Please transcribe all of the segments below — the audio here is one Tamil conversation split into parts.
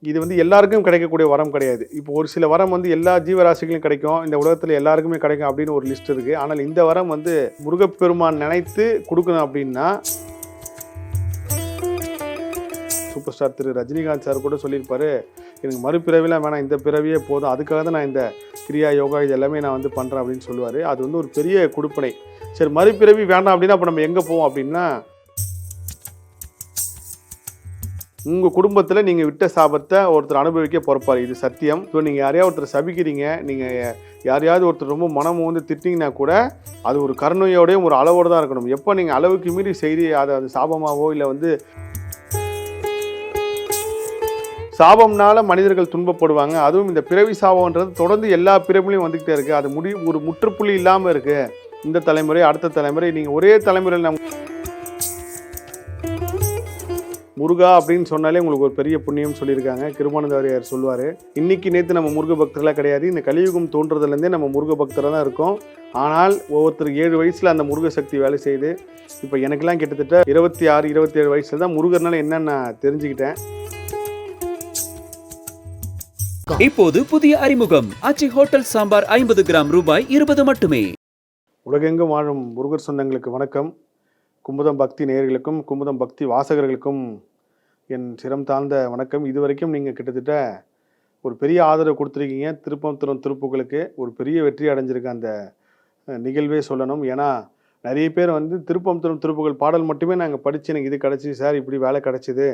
இது வந்து எல்லாருக்கும் கிடைக்கக்கூடிய வரம் கிடையாது. இப்போ ஒரு சில வரம் வந்து எல்லா ஜீவராசிகளும் கிடைக்கும். இந்த உலகத்துல எல்லாருக்குமே கிடைக்கும் அப்படின்னு ஒரு லிஸ்ட் இருக்கு. ஆனால் இந்த வரம் வந்து முருகப்பெருமான் நினைத்து குடுக்கணும் அப்படின்னா, சூப்பர் ஸ்டார் திரு ரஜினிகாந்த் சார் கூட சொல்லியிருப்பாரு, எனக்கு மறுபிறவிலாம் வேணாம், இந்த பிறவியே போதும். அதுக்காக தான் நான் இந்த கிரியா, யோகா இது எல்லாமே நான் வந்து பண்றேன் அப்படின்னு சொல்லுவாரு. அது வந்து ஒரு பெரிய குடுப்பினை. சரி, மறுபிறவி வேண்டாம் அப்படின்னா அப்ப நம்ம எங்க போவோம் அப்படின்னா, உங்க குடும்பத்துல நீங்க விட்ட சாபத்தை ஒருத்தர் அனுபவிக்க பொறுப்பாரு. இது சத்தியம். ஸோ நீங்க யாரையாவது ஒருத்தர் சபிக்கிறீங்க, நீங்க யாரையாவது ஒருத்தர் ரொம்ப மனம் வந்து திட்டிங்கன்னா கூட அது ஒரு கருணையோடையும் ஒரு அளவோடு தான் இருக்கணும். எப்போ நீங்க அளவுக்கு மீறி செய்தி அது சாபமாவோ இல்லை வந்து சாபம்னால மனிதர்கள் துன்பப்படுவாங்க. அதுவும் இந்த பிறவி சாபம்ன்றது தொடர்ந்து எல்லா பிறவிலையும் வந்துகிட்டே இருக்கு. அது ஒரு முற்றுப்புள்ளி இல்லாம இருக்கு. இந்த தலைமுறை அடுத்த தலைமுறை நீங்க ஒரே தலைமுறையில் முருகா அப்படின்னு சொன்னாலே உங்களுக்கு ஒரு பெரிய புண்ணியம் சொல்லியிருக்காங்க. கிருபானந்த வாரியார் சொல்லுவார், இன்னைக்கு நேற்று நம்ம முருக பக்தர்களாக கிடையாது. இந்த கலியுகம் தோன்றதுலேருந்தே நம்ம முருக பக்தராக தான் இருக்கோம். ஆனால் ஒவ்வொருத்தருக்கு 7 வயசில் அந்த முருக சக்தி வேலை செய்யுது. இப்போ எனக்கெல்லாம் கிட்டத்தட்ட 26, 27 வயசில் தான் முருகர்னால என்னன்னு நான் தெரிஞ்சுக்கிட்டேன். இப்போது புதிய அறிமுகம் ஆச்சி ஹோட்டல் சாம்பார் 50 கிராம் ரூபாய் 20 மட்டுமே. உலகெங்கும் வாழும் முருகர் சொந்தங்களுக்கு வணக்கம். குமுதம் பக்தி நேயர்களுக்கும் குமுதம் பக்தி வாசகர்களுக்கும் என் சிரம் தாழ்ந்த வணக்கம். இதுவரைக்கும் நீங்கள் கிட்டத்தட்ட ஒரு பெரிய ஆதரவு கொடுத்துருக்கீங்க. திருப்பம் திருப்புகளுக்கு ஒரு பெரிய வெற்றி அடைஞ்சிருக்க அந்த நிகழ்வே சொல்லணும். ஏன்னா நிறைய பேர் வந்து திருப்பம் திருப்புகள் பாடல் மட்டுமே நாங்கள் படித்து எனக்கு இது கிடச்சி சார், இப்படி வேலை கிடச்சிது,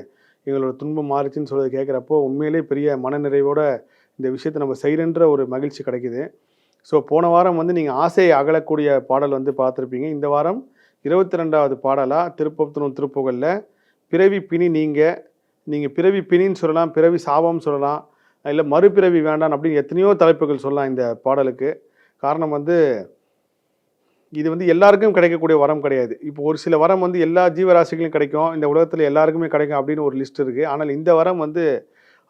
எங்களோட துன்பம் மாறிச்சுன்னு சொல்லி கேட்குறப்போ உண்மையிலே பெரிய மனநிறைவோட இந்த விஷயத்தை நம்ம செய்கிறன்ற ஒரு மகிழ்ச்சி கிடைக்குது. ஸோ போன வாரம் வந்து நீங்கள் ஆசையை அகலக்கூடிய பாடல் வந்து பார்த்துருப்பீங்க. இந்த வாரம் 22வது பாடலாக திருப்பம் திருப்புகளில் பிறவி பிணி நீங்கள் பிறவி பிணின்னு சொல்லலாம், பிறவி சாபம் சொல்லலாம், இல்லை மறுபிறவி வேண்டாம் அப்படின்னு எத்தனையோ தலைப்புகள் சொல்லலாம் இந்த பாடலுக்கு. காரணம் வந்து இது வந்து எல்லாருக்கும் கிடைக்கக்கூடிய வரம் கிடையாது. இப்போ ஒரு சில வரம் வந்து எல்லா ஜீவராசிகளும் கிடைக்கும், இந்த உலகத்தில் எல்லாருக்குமே கிடைக்கும் அப்படின்னு ஒரு லிஸ்ட் இருக்குது. ஆனால் இந்த வரம் வந்து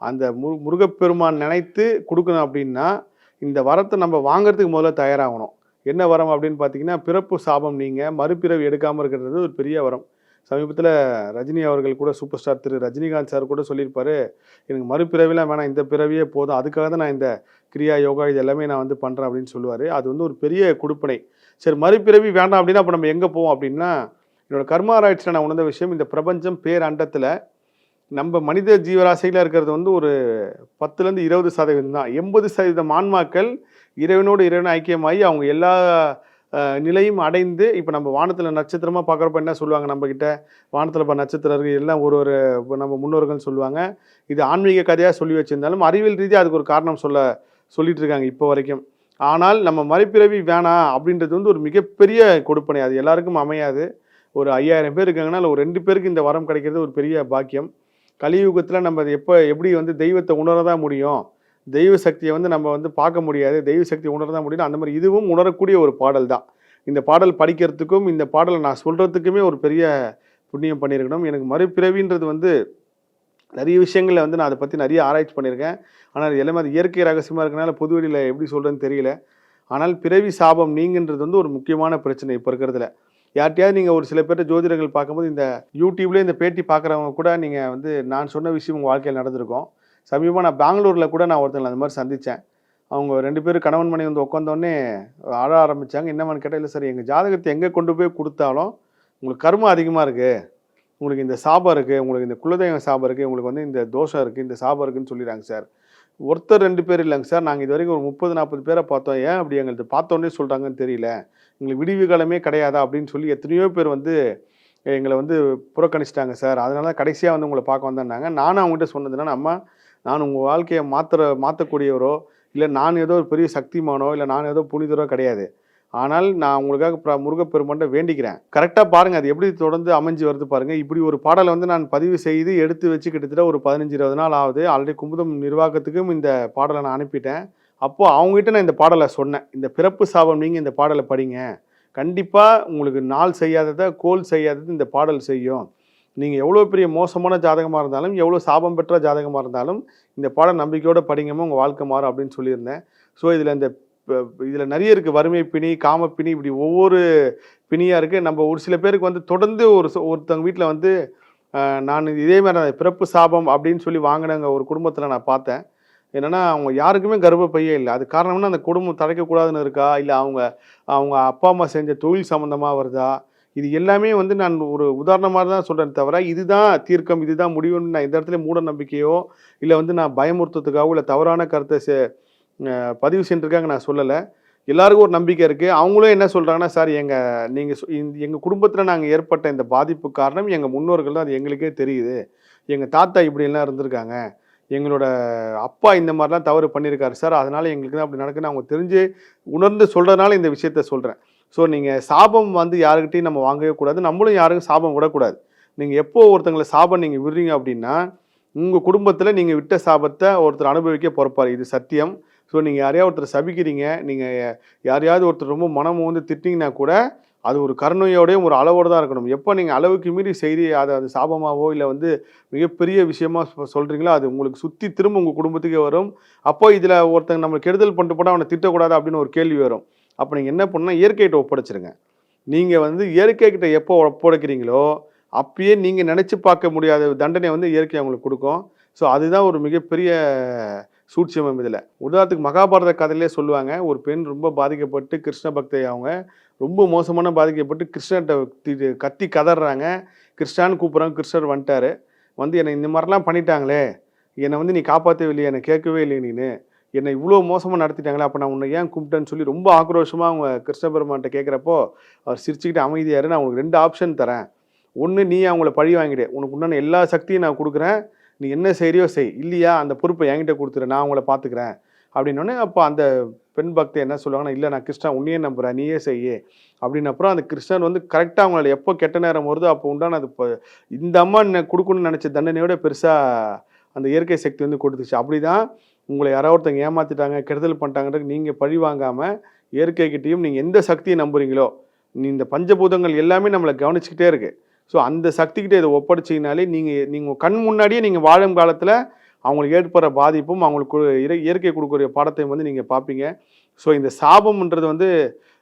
அந்த முருகப்பெருமான் நினைத்து கொடுக்கணும் அப்படின்னா இந்த வரத்தை நம்ம வாங்கிறதுக்கு முதல்ல தயாராகணும். என்ன வரம் அப்படின்னு பார்த்தீங்கன்னா, பிறப்பு சாபம் நீங்கள் மறுபிறவி எடுக்காமல் இருக்கிறது ஒரு பெரிய வரம். சமீபத்தில் ரஜினி அவர்கள் கூட சூப்பர் ஸ்டார் திரு ரஜினிகாந்த் சார் கூட சொல்லியிருப்பாரு, எனக்கு மறுபிறவிலாம் வேணாம், இந்த பிறவியே போதும். அதுக்காக தான் நான் இந்த கிரியா, யோகா இது எல்லாமே நான் வந்து பண்ணுறேன் அப்படின்னு சொல்லுவார். அது வந்து ஒரு பெரிய குடுப்பினை. சரி, மறுபிறவி வேண்டாம் அப்படின்னா அப்போ நம்ம எங்கே போவோம் அப்படின்னா, என்னோடய கர்மாராய்ச்சியில் நான் உணர்ந்த விஷயம், இந்த பிரபஞ்சம் பேரண்டத்தில் நம்ம மனித ஜீவராசிகளாக இருக்கிறது வந்து ஒரு 10லேருந்து 20% தான். 80% ஆன்மாக்கள் இறைவனோடு இறைவன் ஐக்கியமாகி அவங்க எல்லா நிலையும் அடைந்து, இப்போ நம்ம வானத்தில் நட்சத்திரமாக பார்க்குறப்ப என்ன சொல்லுவாங்க, நம்மக்கிட்ட வானத்தில் இப்போ நட்சத்திரம் இருக்குது எல்லாம் ஒரு நம்ம முன்னோர்கள் சொல்லுவாங்க. இது ஆன்மீக கதையாக சொல்லி வச்சுருந்தாலும் அறிவியல் ரீதியாக அதுக்கு ஒரு காரணம் சொல்லிட்டு இருக்காங்க இப்போ வரைக்கும். ஆனால் நம்ம மறுபிறவி வேணாம் அப்படின்றது வந்து ஒரு மிகப்பெரிய கொடுப்பனை. அது எல்லாருக்கும் அமையாது. ஒரு 5000 பேர் இருக்காங்கன்னா ஒரு 2 பேருக்கு இந்த வரம் கிடைக்கிறது ஒரு பெரிய பாக்கியம். கலியுகத்தில் நம்ம எப்படி வந்து தெய்வத்தை உணரதான் முடியும், தெய்வ சக்தியை வந்து நம்ம வந்து பார்க்க முடியாது, தெய்வ சக்தியை உணரதான் முடியும். அந்த மாதிரி இதுவும் உணரக்கூடிய ஒரு பாடல் தான். இந்த பாடல் படிக்கிறதுக்கும் இந்த பாடலை நான் சொல்கிறதுக்குமே ஒரு பெரிய புண்ணியம் பண்ணியிருக்கணும். எனக்கு மறுபிறவின்றது வந்து நிறைய விஷயங்களில் வந்து நான் அதை பற்றி நிறைய ஆராய்ச்சி பண்ணியிருக்கேன். ஆனால் அது எல்லாமே அது இயற்கை ரகசியமாக இருக்கனால பொதுவெளியில் எப்படி சொல்கிறேன்னு தெரியல. ஆனால் பிறவி சாபம் நீங்கன்றது வந்து ஒரு முக்கியமான பிரச்சனை இப்போ இருக்கிறதுல. யார்கிட்டயாவது நீங்கள் ஒரு சில பேர்ட்ட ஜோதிடர்கள் பார்க்கும்போது இந்த யூடியூப்லேயே இந்த பேட்டி பார்க்குறவங்க கூட நீங்கள் வந்து நான் சொன்ன விஷயம் உங்கள் வாழ்க்கையில் நடந்திருக்கும். சமீபமாக நான் பெங்களூரில் கூட நான் ஒருத்தங்களை அந்த மாதிரி சந்தித்தேன். அவங்க 2 பேரும் கணவன் மனைவி வந்து உட்காந்தோடனே அழ ஆரம்பித்தாங்க. என்னமான்னு கேட்டால், இல்லை சார், எங்கள் ஜாதகத்தை எங்கே கொண்டு போய் கொடுத்தாலும் உங்களுக்கு கர்மம் அதிகமாக இருக்குது, உங்களுக்கு இந்த சாபம் இருக்குது, உங்களுக்கு இந்த குலதெய்வ சாபம் இருக்குது, உங்களுக்கு வந்து இந்த தோஷம் இருக்குது, இந்த சாபம் இருக்குதுன்னு சொல்லிடுறாங்க சார். ஒருத்தர் 2 பேர் இல்லைங்க சார், நாங்கள் இது வரைக்கும் ஒரு 30-40 பேரை பார்த்தோம். ஏன் அப்படி எங்களுக்கு பார்த்தோன்னே சொல்கிறாங்கன்னு தெரியல, எங்களுக்கு விடிவு காலமே கிடையாதா அப்படின்னு சொல்லி எத்தனையோ பேர் வந்து எங்களை வந்து புறக்கணிச்சிட்டாங்க சார். அதனால கடைசியாக வந்து உங்களை பார்க்க வந்தேன்னாங்க. நானும் அவங்ககிட்ட சொன்னதுன்னா, அம்மா, நான் உங்கள் வாழ்க்கையை மாற்றக்கூடியவரோ இல்லை நான் ஏதோ ஒரு பெரிய சக்திமானோ இல்லை நான் ஏதோ புனிதரோ கிடையாது. ஆனால் நான் உங்களுக்காக முருகப்பெருமான்ட்ட வேண்டிக்கிறேன். கரெக்டாக பாருங்கள் அது எப்படி தொடர்ந்து அமைஞ்சு வருது பாருங்கள். இப்படி ஒரு பாடலை வந்து நான் பதிவு செய்து எடுத்து வச்சு கிட்டத்தட்ட ஒரு 15-20 நாள் ஆகுது. ஆல்ரெடி குமுதம் நிர்வாகத்துக்கும் இந்த பாடலை நான் அனுப்பிட்டேன். அப்போது அவங்ககிட்ட நான் இந்த பாடலை சொன்னேன், இந்த பிறப்பு சாபம் நீங்கள் இந்த பாடலை படிங்க, கண்டிப்பாக உங்களுக்கு நாள் செய்யாததை கோல் செய்யாதது இந்த பாடல் செய்யும். நீங்கள் எவ்வளோ பெரிய மோசமான ஜாதகமாக இருந்தாலும், எவ்வளோ சாபம் பெற்ற ஜாதகமாக இருந்தாலும் இந்த பாடம் நம்பிக்கையோடு படிங்கமோ உங்கள் வாழ்க்கை மாறும் அப்படின்னு சொல்லியிருந்தேன். ஸோ இதில் நிறைய இருக்குது. வறுமை பிணி, காம பிணி, இப்படி ஒவ்வொரு பிணியாக இருக்குது. நம்ம ஒரு சில பேருக்கு வந்து தொடர்ந்து ஒருத்தவங்க வீட்டில் வந்து நான் இதே மாதிரி தான் பிறப்பு சாபம் அப்படின்னு சொல்லி வாங்கினவங்க ஒரு குடும்பத்தில் நான் பார்த்தேன். என்னன்னா, அவங்க யாருக்குமே கர்ப்பப்பையே இல்ல. அதுக்கு காரணம்னா, அந்த குடும்பம் தழைக்கக்கூடாதுன்னு இருக்கா? இல்ல அவங்க அவங்க அப்பா, அம்மா செஞ்ச தொழில் சம்மந்தமா வருதா? இது எல்லாமே வந்து நான் ஒரு உதாரணமா தான் சொல்றேனே தவிர, இதுதான் தீர்க்கம், இதுதான் முடிவுன்னு நான் எந்த இடத்துலயும் மூட நம்பிக்கையோ, இல்ல வந்து நான் பயமுறுத்துறதுக்காகவோ, இல்ல தவறான கருத்த பதிவு செஞ்சிருக்காங்க நான் சொல்லல. எல்லாருக்கும் ஒரு நம்பிக்கை இருக்கு. அவங்களும் என்ன சொல்றாங்கன்னா, "சார் நீங்க எங்க குடும்பத்தில நாங்க ஏற்பட்ட இந்த பாதிப்புக்கு காரணம் எங்க முன்னோர்கள் தான். அது எங்களுக்கே தெரியுது. எங்க தாத்தா இப்படியெல்லாம் இருந்திருக்காங்க. எங்களோட அப்பா இந்த மாரிலாம் தவறு பண்ணியிருக்காரு சார். அதனால எங்களுக்கு தான் அப்படி நடக்குதுன்னு" அவங்க தெரிஞ்சு, உணர்ந்து சொல்றதுனால இந்த விஷயத்த சொல்றேன். ஸோ நீங்க சாபம் வந்து யார்கிட்டயும் நம்ம வாங்கவே கூடாது. நம்மளும் யாருக்கும் சாபம் விடக்கூடாது. நீங்க எப்போ ஒருத்தங்கள சாபம் நீங்க விடுறீங்க அப்படின்னா, உங்க குடும்பத்தில நீங்க விட்ட சாபத்த ஒருத்தர் அனுபவிக்க பொறுப்பாரு. இது சத்தியம். ஸோ நீங்க யாரையாவது ஒருத்தர சபிக்கிறீங்க, நீங்க யாரையாவது ஒருத்தர் ரொம்ப மனம் வந்து திட்டினீங்கன்னா கூட, அது ஒரு கருணையோடையும், ஒரு அளவோட தான் இருக்கணும். எப்போ நீங்க அளவுக்கு மீறி செய்தி அது சாபமாவோ, இல்ல வந்து மிகப்பெரிய விஷயமா சொல்றீங்களோ, அது உங்களுக்கு சுத்தி திரும்ப உங்க குடும்பத்துக்கே வரும். அப்போ இதுல ஒருத்தங்க நம்மளுக்கு கெடுதல் பண்ணிட்டு போனா அவன திட்டக்கூடாது அப்படின்னு ஒரு கேள்வி வரும். அப்ப நீங்க என்ன பண்ணணும்னா, இயற்கைகிட்ட ஒப்படைச்சிருங்க. நீங்க வந்து இயற்கை கிட்ட எப்போ ஒப்படைக்கிறீங்களோ, அப்பயே நீங்க நெனச்சு பார்க்க முடியாத தண்டனைய வந்து இயற்கை உங்களுக்கு குடுக்கும். ஸோ அதுதான் ஒரு மிகப்பெரிய சூட்சுமம் இதுல. உதாரணத்துக்கு மகாபாரத கதையிலே சொல்லுவாங்க. ஒரு பெண் ரொம்ப பாதிக்கப்பட்டு கிருஷ்ண பக்தை அவங்க. ரொம்ப மோசமான பாதிக்கப்பட்டு கிருஷ்ணர்ட்ட கத்தி கதர்றாங்க. கிருஷ்ணான்னு கூப்பிடுறாங்க. கிருஷ்ணர் வந்துட்டாரு. வந்து என்னை இந்த மாரிலாம் பண்ணிட்டாங்களே! என்னை வந்து நீ காப்பாத்தவே இல்லையே! என்னை கேட்கவே இல்லையே நீனு! என்னை இவ்ளோ மோசமா நடத்திட்டாங்களே! அப்ப நான் உன்னை ஏன் கும்பிட்டேன்னு சொல்லி ரொம்ப ஆக்ரோஷமா அவங்க கிருஷ்ண பெருமான்ட்ட கேட்கிறப்போ, அவர் சிரிச்சுக்கிட்டு அமைதியா இரு. நான் உனக்கு 2 ஆப்ஷன் தரேன். ஒண்ணு நீ அவங்கள பழி வாங்கிடு. உனக்கு உண்டான எல்லா சக்தியும் நான் குடுக்குறேன். நீ என்ன செய்றியோ செய். இல்லையா அந்த பொறுப்ப என்கிட்ட குடுத்துரு. நான் அவங்கள பார்த்துக்கிறேன். அப்படின்னோனே, அப்ப அந்த பெண் பக்தை என்ன சொல்லுவாங்கன்னா, இல்ல நான் கிருஷ்ணா உன்னையே நம்புறேன். நீயே செய்யி. அப்படின்னு அப்புறம் அந்த கிருஷ்ணர் வந்து கரெக்ட்டா அவங்கள எப்போ கெட்ட நேரம் வருதோ, அப்போ உண்டான அது இந்த அம்மா குடுக்கணும்னு நெனச்ச தண்டனையோட பெருசா அந்த இயற்கை சக்தி வந்து கொடுத்துச்சு. அப்படிதான் உங்கள யாராவது ஒருத்தங்க ஏமாத்திட்டாங்க, கெடுதல் பண்ணிட்டாங்கன்றதுக்கு நீங்க பழி வாங்காம, இயற்கைகிட்டயும் நீங்க எந்த சக்திய நம்புறீங்களோ, இந்த பஞ்சபூதங்கள் எல்லாமே நம்மள கவனிச்சுக்கிட்டே இருக்கு. ஸோ அந்த சக்திகிட்ட இத ஒப்படைச்சீங்கனாலே, நீங்க நீங்க கண் முன்னாடியே நீங்க வாழும் காலத்துல அவங்களுக்கு ஏற்படுற பாதிப்பும், அவங்களுக்கு இயற்கை குடுக்கக்கூடிய பாடத்தையும் வந்து நீங்க பார்ப்பீங்க. ஸோ இந்த சாபம்ன்றது வந்து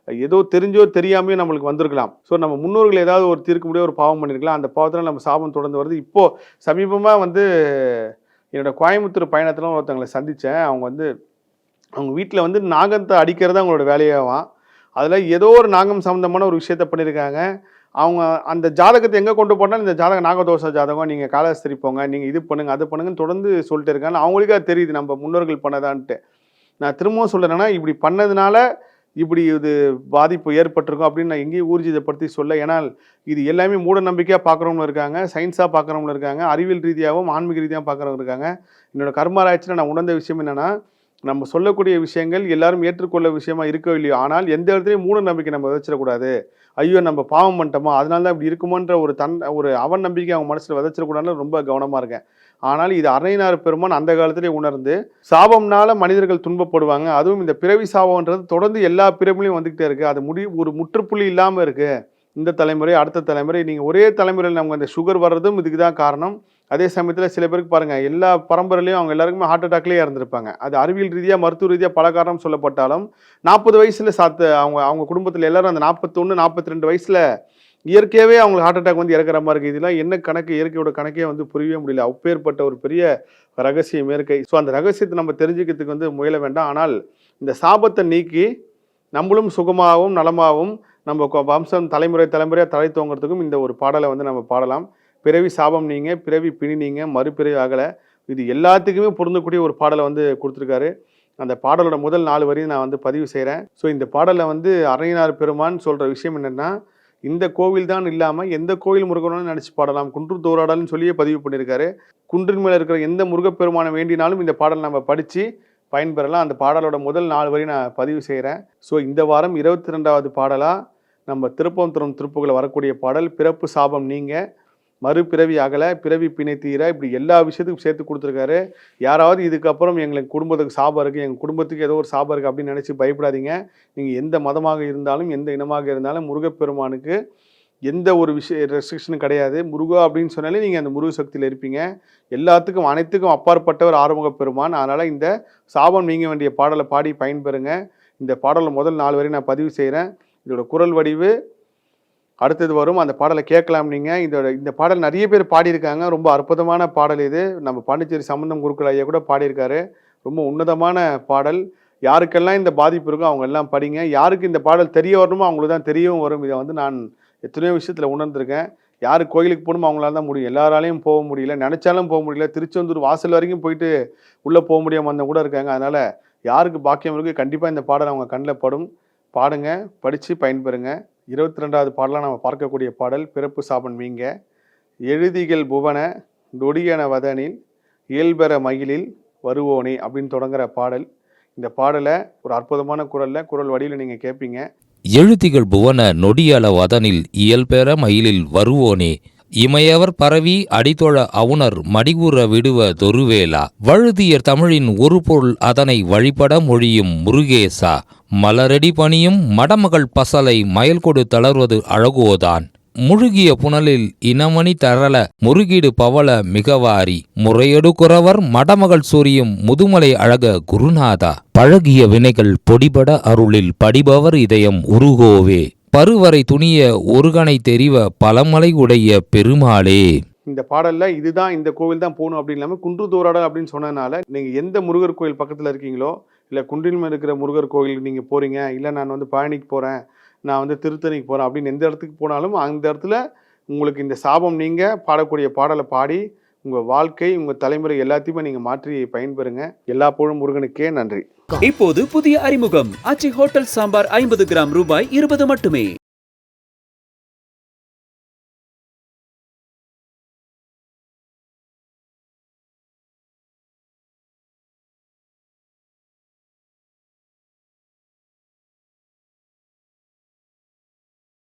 ஏதோ தெரிஞ்சோ தெரியாமயோ நம்மளுக்கு வந்திருக்கலாம். ஸோ நம்ம முன்னோர்கள் ஏதாவது ஒரு தீர்க்க முடியாத ஒரு பாவம் பண்ணியிருக்கலாம். அந்த பாவத்தினால நம்ம சாபம் தொடர்ந்து வருது. இப்போ சமீபமா வந்து என்னோட கோயம்புத்தூர் பயணத்துல ஒருத்தவங்கள சந்திச்சேன். அவங்க வீட்ல வந்து நாகத்த அடிக்கிறது அவங்களோட வேலையாவாம். அதுல ஏதோ ஒரு நாகம் சம்மந்தமான ஒரு விஷயத்த பண்ணியிருக்காங்க. அவங்க அந்த ஜாதகத்த எங்க கொண்டு போனாலும் இந்த ஜாதகம் நாகதோஷ ஜாதகம். நீங்க காளஹஸ்தி போங்க. நீங்க இது பண்ணுங்க, அது பண்ணுங்கன்னு தொடர்ந்து சொல்லிட்டே இருக்காங்க. அவங்களுக்கே அது தெரியுது நம்ம முன்னோர்கள் பண்ணதான்ட்டு. நான் திரும்பவும் சொல்றேன்னா, இப்படி பண்ணதுனால இப்படி இது பாதிப்பு ஏற்பட்டிருக்கும் அப்படின்னு நான் எங்கேயும் ஊர்ஜிதப்படுத்தி சொல்ல. ஏன்னா இது எல்லாமே மூட நம்பிக்கையா பார்க்குறவங்களும் இருக்காங்க, சயின்ஸா பார்க்குறவங்களும் இருக்காங்க, அறிவியல் ரீதியாகவும் ஆன்மீக ரீதியாகவும் பார்க்குறவங்க இருக்காங்க. என்னோட கர்மாராய்ச்சியில நான் உணர்ந்த விஷயம் என்னன்னா, நம்ம சொல்லக்கூடிய விஷயங்கள் எல்லாரும் ஏற்றுக்கொள்ள விஷயமா இருக்கோ இல்லையோ, ஆனால் எந்த இடத்துலயும் மூட நம்பிக்கை நம்ம விதைச்சிடக்கூடாது. ஐயோ நம்ம பாவம் பண்ணிட்டோமா, அதனால தான் இப்படி இருக்குமோன்ற ஒரு அவன் நம்பிக்கை அவங்க மனசுல விதைச்சிடக்கூடாதுன்னு ரொம்ப கவனமா இருக்கேன். ஆனால் இது அரையனார் பெருமான் அந்த காலத்திலே உணர்ந்து, சாபம்னால மனிதர்கள் துன்பப்படுவாங்க. அதுவும் இந்த பிறவி சாபம்ன்றது தொடர்ந்து எல்லா பிறவிலையும் வந்துகிட்டே இருக்கு. அது ஒரு முற்றுப்புள்ளி இல்லாம இருக்கு. இந்த தலைமுறை, அடுத்த தலைமுறை, நீங்க ஒரே தலைமுறையில நமக்கு அந்த சுகர் வர்றதும் இதுக்கு தான் காரணம். அதே சமயத்துல சில பேருக்கு பாருங்க, எல்லா பரம்பரையிலயும் அவங்க எல்லாருக்குமே ஹார்ட் அட்டாக்லயே இறந்திருப்பாங்க. அது அறிவியல் ரீதியா, மருத்துவ ரீதியா பல காரணம் சொல்லப்பட்டாலும், 40 வயசுல அவங்க அவங்க குடும்பத்துல எல்லாரும் அந்த 41, 42 வயசுல இயற்கையாவே அவங்களுக்கு ஹார்ட் அட்டாக் வந்து இறக்குற மாரி இருக்கு. இதெல்லாம் என்ன கணக்கு? இயற்கையோட கணக்கே வந்து புரியவே முடியல. அப்பேற்பட்ட ஒரு பெரிய ரகசியம் இயற்கை. ஸோ அந்த ரகசியத்த நம்ம தெரிஞ்சுக்கிறதுக்கு வந்து முயல வேண்டாம். ஆனால் இந்த சாபத்த நீக்கி நம்மளும் சுகமாகவும், நலமாகவும் நம்ம வம்சம் தலைமுறை தலைமுறையா தழைத்தோங்கிறதுக்கும் இந்த ஒரு பாடலை வந்து நம்ம பாடலாம். பிறவி சாபம் நீங்க, பிறவி பிணி நீங்க, மறுபிறவி அகல. இது எல்லாத்துக்குமே பொருந்தக்கூடிய ஒரு பாடலை வந்து குடுத்துருக்காரு. அந்த பாடலோட முதல் 4 வரியும் நான் வந்து பதிவு செய்றேன். ஸோ இந்த பாடல்ல வந்து அரையனார் பெருமான் சொல்ற விஷயம் என்னன்னா, இந்த கோவில் தான் இல்லாம எந்த கோவில் முருகனும் நினைச்சு பாடலாம். குன்றூர் தோராடல்னு சொல்லியே பதிவு பண்ணியிருக்காரு. குன்றின் மேல இருக்கிற எந்த முருகப்பெருமானை வேண்டினாலும் இந்த பாடல் நம்ம படிச்சு பயன்பெறலாம். அந்த பாடலோட முதல் 4 வரி நான் பதிவு செய்றேன். ஸோ இந்த வாரம் 22வது பாடலா நம்ம திருப்பம் தரும் திருப்புகள்ல வரக்கூடிய பாடல் பிறப்பு சாபம் நீங்க, மறுபிறவி அகல, பிறவி பிணை தீர, இப்படி எல்லா விஷயத்துக்கும் சேர்த்து கொடுத்துருக்காரு. யாராவது இதுக்கப்புறம் எங்களுக்கு குடும்பத்துக்கு சாபம் இருக்குது, எங்கள் குடும்பத்துக்கு ஏதோ ஒரு சாபம் இருக்குது அப்படின்னு நினச்சி பயப்படாதீங்க. நீங்கள் எந்த மதமாக இருந்தாலும், எந்த இனமாக இருந்தாலும் முருகப்பெருமானுக்கு எந்த ஒரு ரெஸ்ட்ரிக்ஷனும் கிடையாது. முருகா அப்படின்னு சொன்னாலே நீங்கள் அந்த முருக சக்தியில் இருப்பீங்க. எல்லாத்துக்கும் அனைத்துக்கும் அப்பாற்பட்டவர் ஆறுமுக பெருமான். அதனால் இந்த சாபம் நீங்க வேண்டிய பாடலை பாடி பயன்பெறுங்க. இந்த பாடலில் முதல் 4 வரை நான் பதிவு செய்கிறேன். இதோட குரல் வடிவு அடுத்தது வரும். அந்த பாடலை கேட்கலாம் நீங்க. இந்த பாடல் நிறைய பேர் பாடியிருக்காங்க. ரொம்ப அற்புதமான பாடல் இது. நம்ம பாண்டிச்சேரி சம்பந்தம் குருக்கள் ஐயா கூட பாடியிருக்காரு. ரொம்ப உன்னதமான பாடல். யாருக்கெல்லாம் இந்த பாதிப்பு இருக்கோ அவங்க எல்லாம் படிங்க. யாருக்கு இந்த பாடல் தெரிய வரணுமோ அவங்களுக்கு தான் தெரியவும் வரும். இதை வந்து நான் எத்தனையோ விஷயத்துல உணர்ந்திருக்கேன். யாரு கோயிலுக்கு போகணுமோ அவங்களால தான் முடியும். எல்லாராலையும் போக முடியல. நினைச்சாலும் போக முடியல. திருச்செந்தூர் வாசல் வரைக்கும் போயிட்டு உள்ள போக முடியாம வந்தவங்க கூட இருக்காங்க. அதனால யாருக்கு பாக்கியம் இருக்கு கண்டிப்பா இந்த பாடல் அவங்க கண்ணில் படும். பாடுங்க, படிச்சு பயன்பெறுங்க. 22வது பாடலா நம்ம பார்க்கக்கூடிய பாடல் பிறப்பு சாபன் மீங்க. எழுதிகள் புவன நொடியன வதனில் இயல்பெற மகிழில் வருவோனே அப்படின்னு தொடங்குற பாடல். இந்த பாடலை ஒரு அற்புதமான குரல் வடிவில் நீங்க கேட்பீங்க. எழுத்திகள் புவன நொடியள வதனில் இயல்பெற மயிலில் வருவோனே இமையவர் பரவி அடித்தொழ அவுணர் மடிவுற விடுவ தொருவேலா வழுதியர் தமிழின் ஒரு பொருள் அதனை வழிபட மொழியும் முருகேசா மலரடி பணியும் மடமகள் பசலை மயல்கொடு தளர்வது அழகோதான் முழுகிய புனலில் இனமணி தரள முருகிடு பவள மிகவாரி முறையடு குறவர் மடமகள் சூரியும் முதுமலை அழக குருநாதா பழகிய வினைகள் பொடிபட அருளில் படிபவர் இதயம் உருகோவே பருவரை துணிய ஒருகனை தெரிவ பலமலை உடைய பெருமாளே. இந்த பாடல்ல இதுதான் இந்த கோவில் தான் போகணும் அப்படின்னு இல்லாமல் குன்றுதோராடல் அப்படின்னு சொன்னதுனால நீங்க எந்த முருகர் கோயில் பக்கத்துல இருக்கீங்களோ இல்ல குன்றில் இருக்கிற முருகர் கோயிலுக்கு நீங்க போறீங்க, இல்ல நான் வந்து பழனிக்கு போறேன், நான் வந்து திருத்தணிக்கு போறேன் அப்படின்னு எந்த இடத்துக்கு போனாலும் அந்த இடத்துல உங்களுக்கு இந்த சாபம் நீங்க பாடக்கூடிய பாடலை பாடி உங்க வாழ்க்கை உங்க தலைமுறை எல்லாத்தையுமே நீங்க மாற்றி பயன்பெறுங்க. எல்லா புகழும் முருகனுக்கே. நன்றி. இப்போது புதிய அறிமுகம் ஆச்சி ஹோட்டல் சாம்பார் 50 கிராம் ரூபாய் 20 மட்டுமே.